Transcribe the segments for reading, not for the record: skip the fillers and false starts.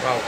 Wow.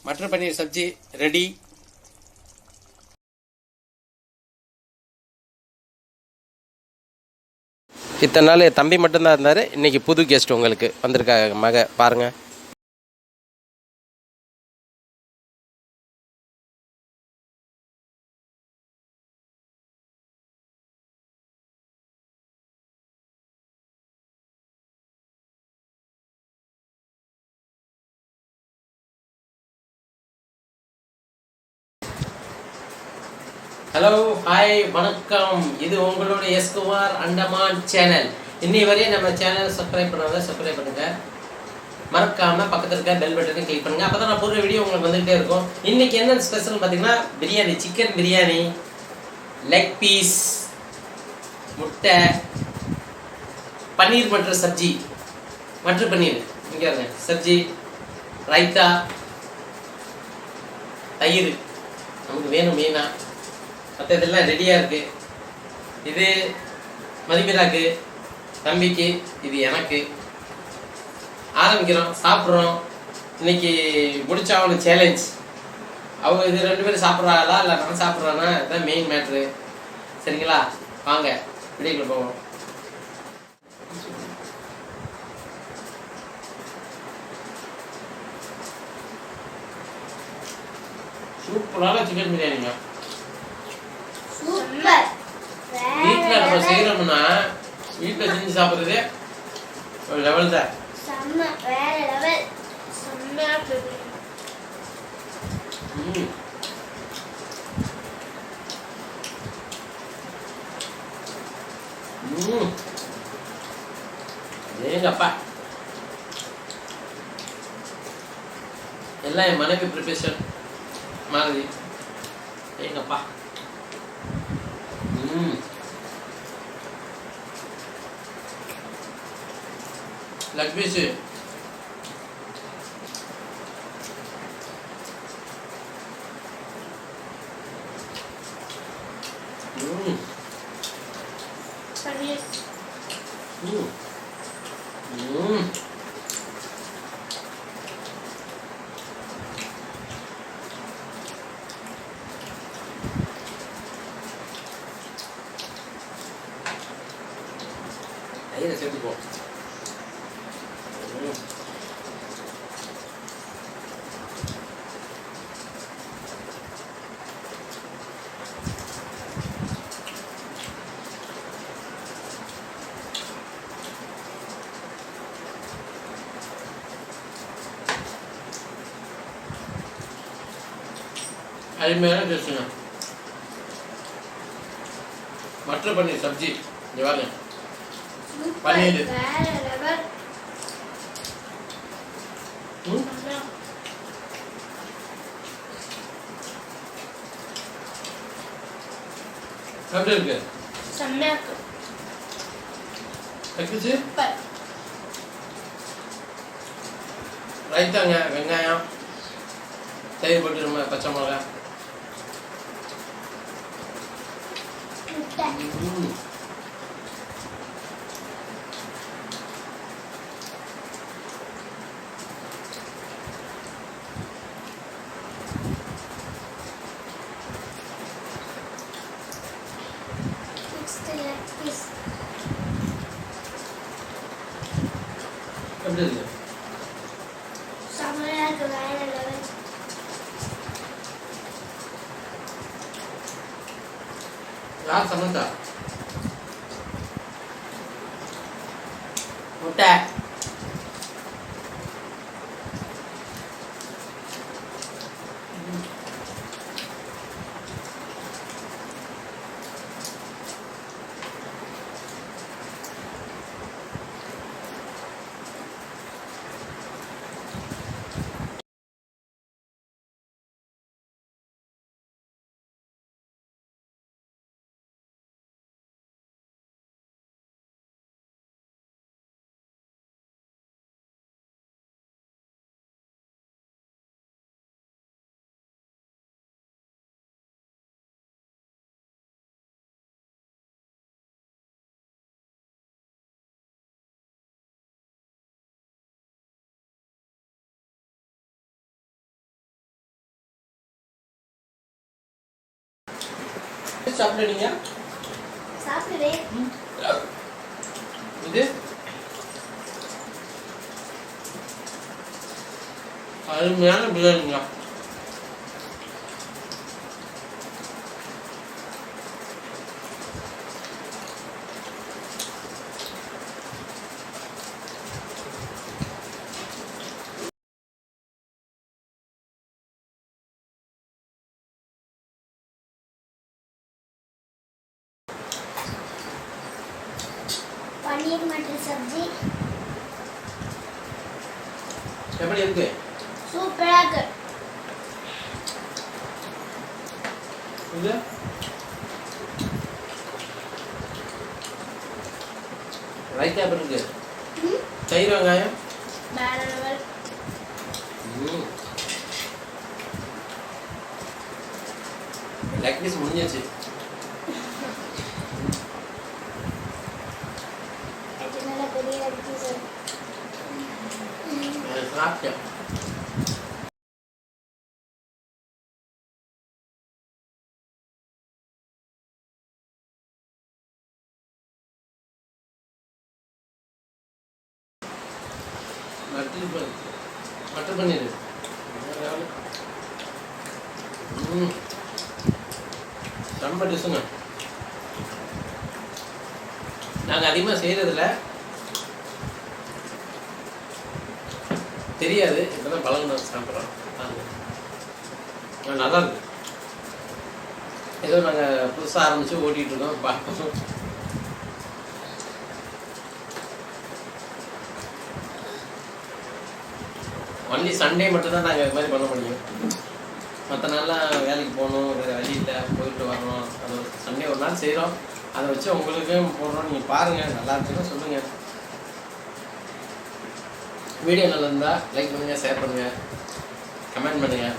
Matar paneer sabzi ready. இத்தனை நாள் தம்பி மட்டும்தான் இருந்தார். இன்றைக்கி புது கெஸ்ட் உங்களுக்கு வந்திருக்காங்க. மக பாருங்கள். ஹலோ, ஹாய், வணக்கம். இது உங்களோட எஸ் குமார் அண்டமான் சேனல். இன்னி வரையும் நம்ம சேனல் சப்ஸ்கிரைப் பண்ணாத சப்ஸ்கிரைப் பண்ணுங்க. மறக்காம பக்கத்தில் இருக்க பெல் பட்டனை கிளிக் பண்ணுங்க. அப்பதான் நான் போடுற வீடியோ உங்களுக்கு வந்துகிட்டே இருக்கும். இன்னைக்கு என்ன ஸ்பெஷல் பார்த்தீங்கன்னா biryani, chicken biryani, leg piece, முட்டை, பன்னீர் மட்டர் சப்ஜி, மட்டர் பன்னீர் இங்கே சப்ஜி, ரைத்தா, தயிர் நமக்கு வேணும் மெயினா. மற்ற இதெல்லாம் ரெடியாக இருக்குது. இது மதிப்பிராக்கு, தம்பிக்கு, இது எனக்கு. ஆரம்பிக்கிறோம், சாப்பிட்றோம். இன்னைக்கு முடிச்சாகணும் சேலஞ்ச். அவங்க இது 2 பேரும் சாப்பிட்றாங்களா இல்லை நான் சாப்பிட்றானா, இதுதான் மெயின் மேட்ரு. சரிங்களா, வாங்க வீடியோக்குள்ள போவோம். சூப்பரான சிக்கன் பிரியாணிங்க. வீட்டில் நம்ம செய்யறோம்னா வீட்டில் செஞ்சு சாப்பிட்றது ஒரு லெவல் தான். ஏங்கப்பா, எல்லாம் என் மனைவி ப்ரிப்பரேஷன் மாதிரி. ஏங்கப்பா, லெக் பீஸு ம் ம் தயிரை சேர்த்துப்போம். அருமையான டேஸ்ட்டுங்க. மட்டர் பன்னீர் சப்ஜி இங்கே வாங்க. பன்னீர் எப்படி இருக்கு? செம்மையா இருக்கு. கக்கிச்சு ரைத்தாங்க, வெங்காயம், தயிர் போட்டு ரொம்ப பச்சை மிளகா. எப்படி இருக்கு? செம்மையா இருக்கு. வேற லெவல். யார் சமந்தா? முட்டை சாப்பிடுறீங்க? சாப்பிடுறேன். இது அருமையான பிரியாணிங்க. பன்னீர் மட்டர் சப்ஜி எப்படி இருக்கு? சூப்பரா இருக்கு. இது ரைத்தா எப்படி இருக்கு? தயிர் வெங்காயம் வேற லெவல். லெக் பீஸ் முடிஞ்சிச்சு. இது நல்ல பெரிய பீஸ். சாப்பிட்டேன். மட்டர் பன்னீர் ரொம்ப டிஷ்ஷுங்க. நாங்கள் அதிகமாக செய்கிறதில்ல, தெரியாது. இப்போதான் பழகுன சாப்பிட்றோம். நல்லா இருக்கு. ஏதோ நாங்கள் புதுசாக ஆரம்பித்து ஓட்டிகிட்டு இருக்கோம், பார்ப்போம். ஒன்லி சண்டே மட்டும்தான் நாங்கள் இது மாதிரி பண்ண முடியும். மற்ற நாள்லாம் வேலைக்கு போகணும், வேறு வழி இல்லை, போயிட்டு வரணும். அது சண்டே ஒரு நாள் செய்கிறோம். அதை வச்சு உங்களுக்கும் போடுறோம். நீங்கள் பாருங்கள், நல்லா இருக்குன்னு சொல்லுங்கள். வீடியோ நல்லா இருந்தால் லைக் பண்ணுங்கள், ஷேர் பண்ணுங்கள், கமெண்ட் பண்ணுங்கள்.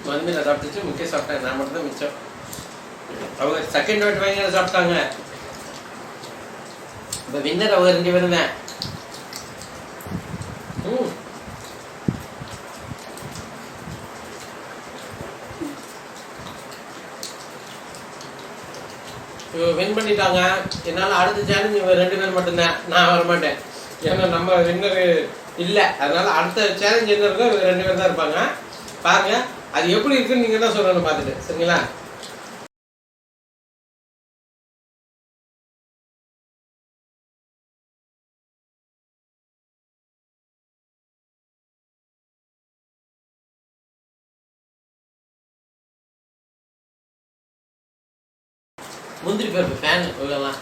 மதுமீனை சாப்பிட்டுச்சு, முக்கிய சாப்பிட்டேன். நான் மட்டும் தான் மிச்சம். அவங்க செகண்ட் வாட்டி வாங்கி சாப்பிட்டாங்க. இப்போ வின்னர் அவங்க 2 பேரும் தான். வின் பண்ணிட்டாங்க. என்னால் அடுத்த சேலஞ்ச் இவங்க 2 பேர் மட்டும்தான். நான் வர மாட்டேன். ஏன்னா நம்ம வின்னர் இல்லை. அதனால அடுத்த சேலஞ்ச் என்ன இருக்கோ இவங்க 2 பேர் தான் இருப்பாங்க. பாருங்க அது எப்படி இருக்குன்னு நீங்க தான் சொல்லணும் பார்த்துட்டு. சரிங்களா? முந்திரி பருப்பு ஃபேன் இவங்கெல்லாம்.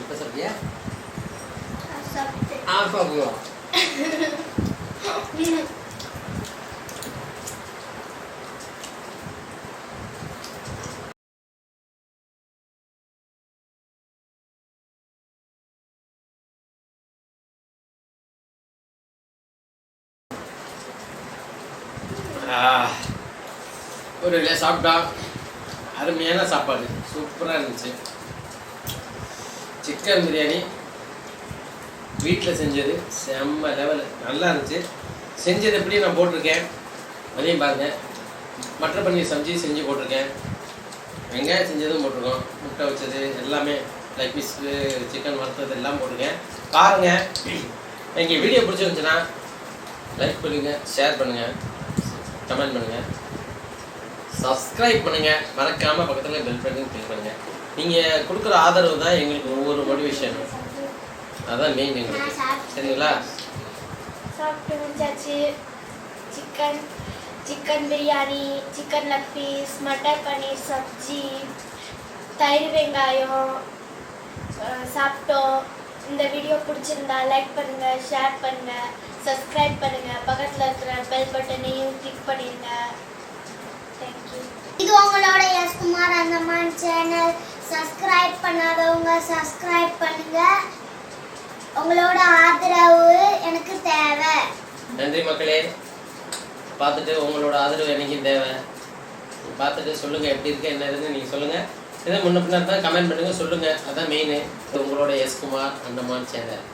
இப்போ சாப்பிட்டியா? சாப்பிட்டேன். சாப்பிடுவோம். ஒரு இல்லை சாப்பிட்டா. அருமையான சாப்பாடு, சூப்பராக இருந்துச்சு. சிக்கன் பிரியாணி வீட்டில் செஞ்சது செம்ம லெவலு, நல்லா இருந்துச்சு. செஞ்சது எப்படி நான் போட்டிருக்கேன், அதையும் பாருங்கள். மட்டர் பன்னீர் செஞ்சு போட்டிருக்கேன். வெங்காயம் செஞ்சதும் போட்டிருக்கோம். முட்டை வச்சது எல்லாமே, லைக் பீஸு, சிக்கன் வறுத்தது எல்லாம் போட்டிருக்கேன். பாருங்கள். எங்கள் வீடியோ பிடிச்சிருந்துச்சுன்னா லைக் பண்ணுங்கள், ஷேர் பண்ணுங்கள், கமெண்ட் பண்ணுங்கள், சப்ஸ்கிரைப் பண்ணுங்கள். மறக்காமல் பக்கத்தில் பெல் பட்டன் கிளிக் பண்ணுங்கள். நீங்கள் கொடுக்குற ஆதரவு தான் எங்களுக்கு ஒவ்வொரு மோட்டிவேஷன். அதான் மெயின் எங்களுக்கு. சரிங்களா? சாப்பிட்டு முடிஞ்சாச்சு. Chicken biryani, chicken leg piece, matar paneer sabzi, தயிர் வெங்காயம் சாப்பிட்டோம். இந்த வீடியோ பிடிச்சிருந்தா லைக் பண்ணுங்கள், ஷேர் பண்ணுங்கள், சப்ஸ்கிரைப் பண்ணுங்கள். பக்கத்தில் இருக்கிற பெல் பட்டனையும் கிளிக் பண்ணிடுங்க. தேங்க்யூ. இது உங்களோட எஸ்குமார் அந்தமான் சேனல். சப்ஸ்கிரைப் பண்ணாதவங்க சப்ஸ்கிரைப் பண்ணுங்க. உங்களோட ஆதரவு எனக்கு தேவை. நன்றி மக்களே. பார்த்துட்டு உங்களோட ஆதரவு எனக்கும் தேவை. பார்த்துட்டு சொல்லுங்கள் எப்படி இருக்கு என்ன இருக்குன்னு நீங்கள் சொல்லுங்கள். இதை முன்ன பின்ன தான் கமெண்ட் பண்ணுங்கள், சொல்லுங்கள். அதான் மெயின். உங்களோட எஸ்குமார் அந்தமான் சேனல்.